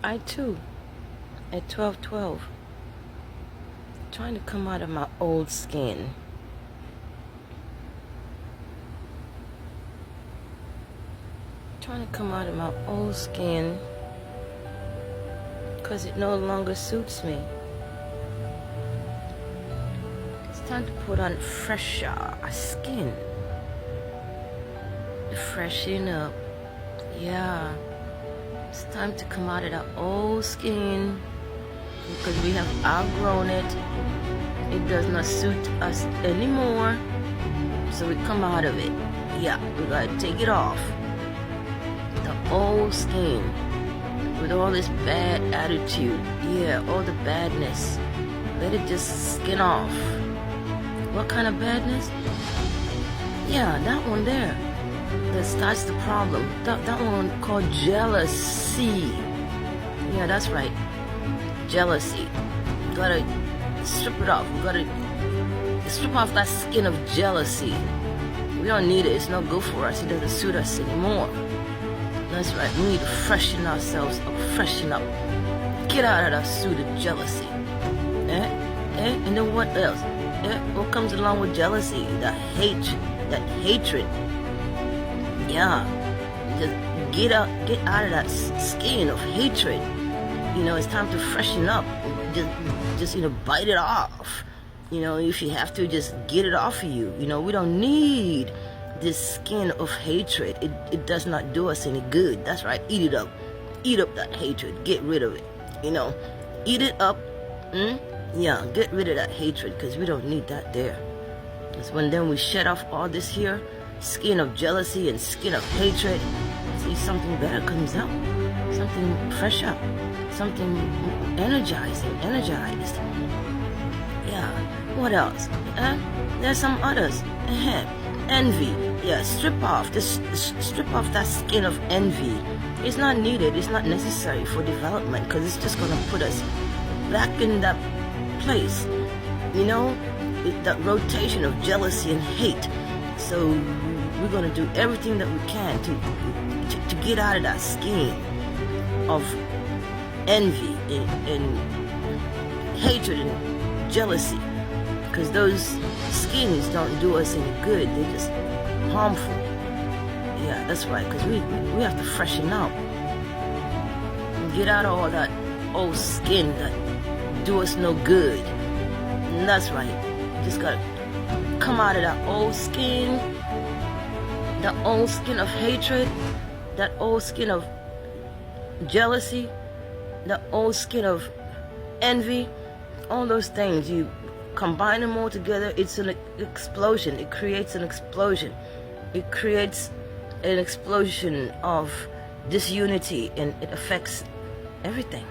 I too, at 12:12, trying to come out of my old skin. Trying to come out of my old skin because it no longer suits me. It's time to put on fresher skin. To freshen up. Yeah. It's time to come out of that old skin because we have outgrown it. It does not suit us anymore. So we come out of it. Yeah, we gotta take it off. The old skin with all this bad attitude. Yeah, all the badness. Let it just skin off. What kind of badness? Yeah, that one there. That's the problem. That one called jealousy. Yeah, that's right. Jealousy. You gotta strip it off. You gotta strip off that skin of jealousy. We don't need it. It's not good for us. It doesn't suit us anymore. That's right. We need to freshen ourselves up. Freshen up. Get out of that suit of jealousy. And then what else? What comes along with jealousy? That hatred. Yeah, just get out of that skin of hatred. You know, it's time to freshen up. Just bite it off. You know, if you have to, just get it off of you. You know, we don't need this skin of hatred. It does not do us any good. That's right. Eat it up. Eat up that hatred. Get rid of it. You know, eat it up. Yeah, get rid of that hatred because we don't need that there. Because when then we shed off all this here, skin of jealousy and skin of hatred, see, something better comes out. Something fresh up. Something energized. Yeah. What else? There's some others. Envy. Yeah, strip off. Just strip off that skin of envy. It's not needed. It's not necessary for development because it's just going to put us back in that place. You know, that rotation of jealousy and hate. So we're going to do everything that we can to get out of that skin of envy and hatred and jealousy, because those skins don't do us any good. They're just harmful. Yeah, that's right, because we have to freshen up and get out of all that old skin that do us no good. And that's right, you just gotta come out of that old skin, that old skin of hatred, that old skin of jealousy, the old skin of envy. All those things, you combine them all together, it's an explosion. It creates an explosion. It creates an explosion of disunity, and it affects everything.